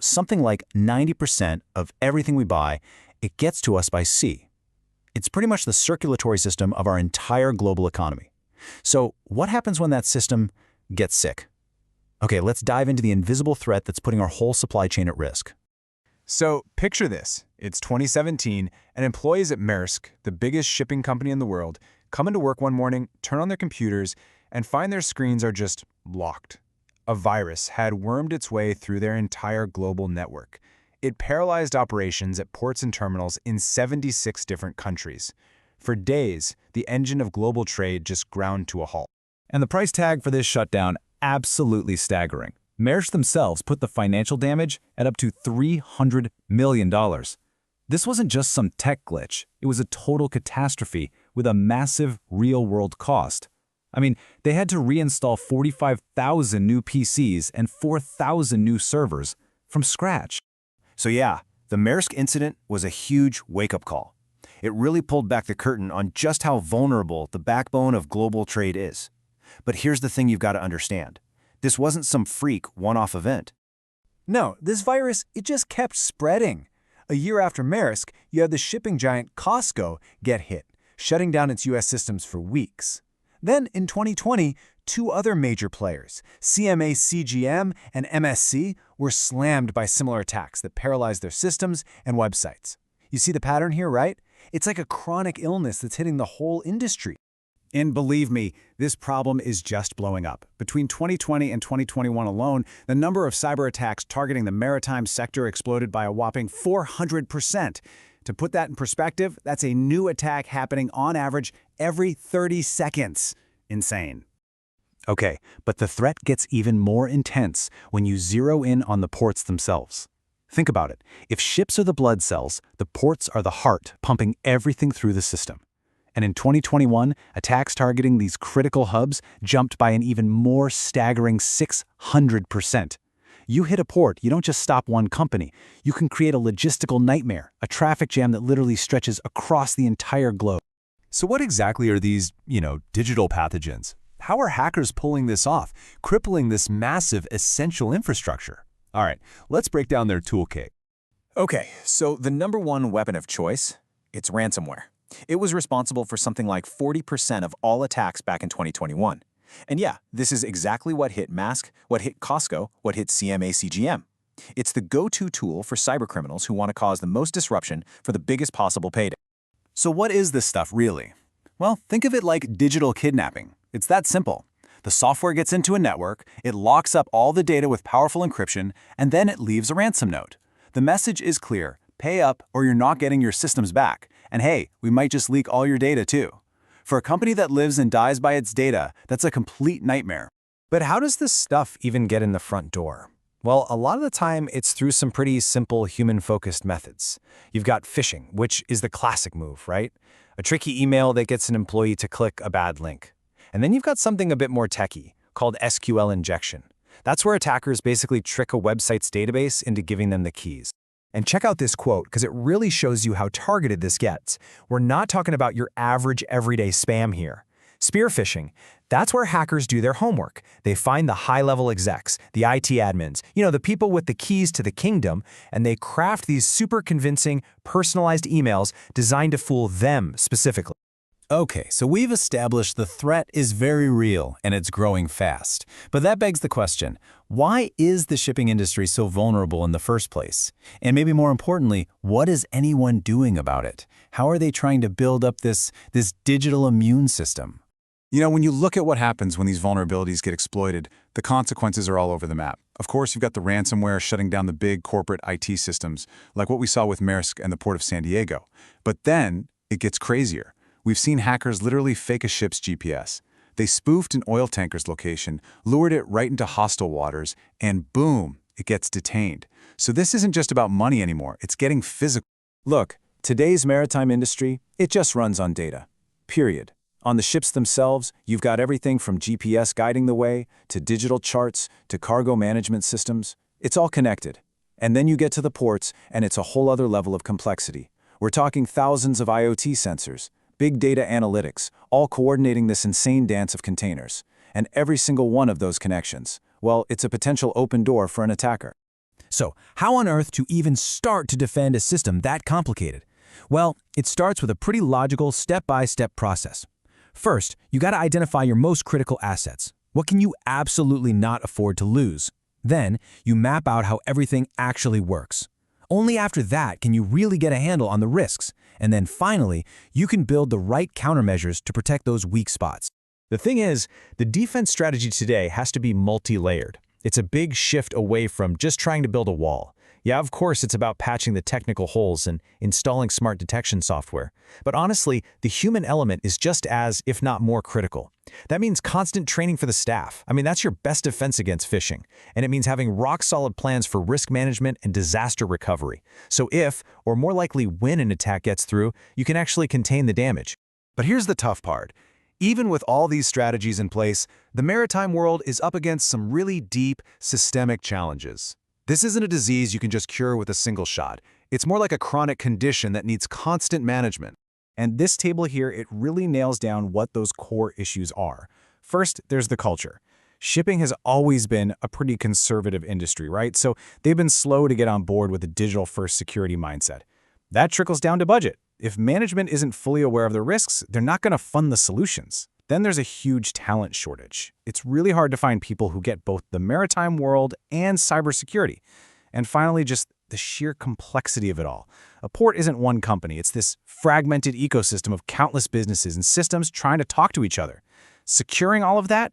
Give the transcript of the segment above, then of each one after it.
Something like 90% of everything we buy, it gets to us by sea. It's pretty much the circulatory system of our entire global economy. So what happens when that system gets sick? Okay, let's dive into the invisible threat that's putting our whole supply chain at risk. So picture this. It's 2017, and employees at Maersk, the biggest shipping company in the world, come into work one morning, turn on their computers, and find their screens are just locked. A virus had wormed its way through their entire global network. It paralyzed operations at ports and terminals in 76 different countries. For days, the engine of global trade just ground to a halt. And the price tag for this shutdown, absolutely staggering. Maersk themselves put the financial damage at up to $300 million. This wasn't just some tech glitch. It was a total catastrophe with a massive real-world cost. I mean, they had to reinstall 45,000 new PCs and 4,000 new servers from scratch. So yeah, the Maersk incident was a huge wake-up call. It really pulled back the curtain on just how vulnerable the backbone of global trade is. But here's the thing you've got to understand. This wasn't some freak one-off event. No, this virus, it just kept spreading. A year after Maersk, you had the shipping giant COSCO get hit, shutting down its U.S. systems for weeks. Then, in 2020, two other major players, CMA-CGM and MSC, were slammed by similar attacks that paralyzed their systems and websites. You see the pattern here, right? It's like a chronic illness that's hitting the whole industry. And believe me, this problem is just blowing up. Between 2020 and 2021 alone, the number of cyber attacks targeting the maritime sector exploded by a whopping 400%. To put that in perspective, that's a new attack happening on average every 30 seconds. Insane. Okay, but the threat gets even more intense when you zero in on the ports themselves. Think about it. If ships are the blood cells, the ports are the heart pumping everything through the system. And in 2021, attacks targeting these critical hubs jumped by an even more staggering 600%. You hit a port, you don't just stop one company. You can create a logistical nightmare, a traffic jam that literally stretches across the entire globe. So what exactly are these, digital pathogens? How are hackers pulling this off, crippling this massive, essential infrastructure? All right, let's break down their toolkit. Okay, so the number one weapon of choice, it's ransomware. It was responsible for something like 40% of all attacks back in 2021. And yeah, this is exactly what hit Maersk, what hit COSCO, what hit CMA-CGM. It's the go-to tool for cybercriminals who want to cause the most disruption for the biggest possible payday. So what is this stuff really? Well, think of it like digital kidnapping. It's that simple. The software gets into a network, it locks up all the data with powerful encryption, and then it leaves a ransom note. The message is clear: pay up or you're not getting your systems back. And hey, we might just leak all your data too. For a company that lives and dies by its data, that's a complete nightmare. But how does this stuff even get in the front door? Well, a lot of the time, it's through some pretty simple human-focused methods. You've got phishing, which is the classic move, right? A tricky email that gets an employee to click a bad link. And then you've got something a bit more techy, called SQL injection. That's where attackers basically trick a website's database into giving them the keys. And check out this quote, because it really shows you how targeted this gets. We're not talking about your average everyday spam here. Spear phishing, that's where hackers do their homework. They find the high-level execs, the IT admins, the people with the keys to the kingdom, and they craft these super convincing, personalized emails designed to fool them specifically. Okay, so we've established the threat is very real and it's growing fast. But that begs the question, why is the shipping industry so vulnerable in the first place? And maybe more importantly, what is anyone doing about it? How are they trying to build up this digital immune system? When you look at what happens when these vulnerabilities get exploited, the consequences are all over the map. Of course, you've got the ransomware shutting down the big corporate IT systems, like what we saw with Maersk and the Port of San Diego. But then it gets crazier. We've seen hackers literally fake a ship's GPS. They spoofed an oil tanker's location, lured it right into hostile waters, and boom, it gets detained. So this isn't just about money anymore, it's getting physical. Look, today's maritime industry, it just runs on data. Period. On the ships themselves, you've got everything from GPS guiding the way, to digital charts, to cargo management systems. It's all connected. And then you get to the ports, and it's a whole other level of complexity. We're talking thousands of IoT sensors, big data analytics, all coordinating this insane dance of containers. And every single one of those connections, well, it's a potential open door for an attacker. So, how on earth to even start to defend a system that complicated? Well, it starts with a pretty logical step-by-step process. First, you got to identify your most critical assets. What can you absolutely not afford to lose? Then, you map out how everything actually works. Only after that can you really get a handle on the risks. And then finally, you can build the right countermeasures to protect those weak spots. The thing is, the defense strategy today has to be multi-layered. It's a big shift away from just trying to build a wall. Yeah, of course, it's about patching the technical holes and installing smart detection software. But honestly, the human element is just as, if not more, critical. That means constant training for the staff. I mean, that's your best defense against phishing. And it means having rock-solid plans for risk management and disaster recovery. So if, or more likely when an attack gets through, you can actually contain the damage. But here's the tough part. Even with all these strategies in place, the maritime world is up against some really deep, systemic challenges. This isn't a disease you can just cure with a single shot. It's more like a chronic condition that needs constant management. And this table here, it really nails down what those core issues are. First, there's the culture. Shipping has always been a pretty conservative industry, right? So they've been slow to get on board with a digital-first security mindset. That trickles down to budget. If management isn't fully aware of the risks, they're not going to fund the solutions. Then there's a huge talent shortage. It's really hard to find people who get both the maritime world and cybersecurity. And finally, just the sheer complexity of it all. A port isn't one company. It's this fragmented ecosystem of countless businesses and systems trying to talk to each other. Securing all of that,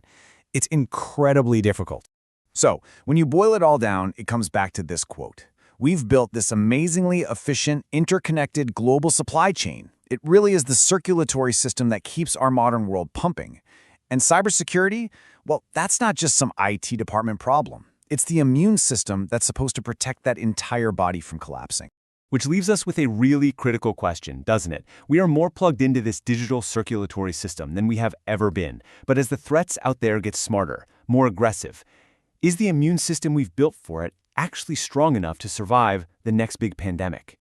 it's incredibly difficult. So, when you boil it all down, it comes back to this quote. We've built this amazingly efficient, interconnected global supply chain. It really is the circulatory system that keeps our modern world pumping. And cybersecurity? Well, that's not just some IT department problem. It's the immune system that's supposed to protect that entire body from collapsing. Which leaves us with a really critical question, doesn't it? We are more plugged into this digital circulatory system than we have ever been. But as the threats out there get smarter, more aggressive, is the immune system we've built for it actually strong enough to survive the next big pandemic?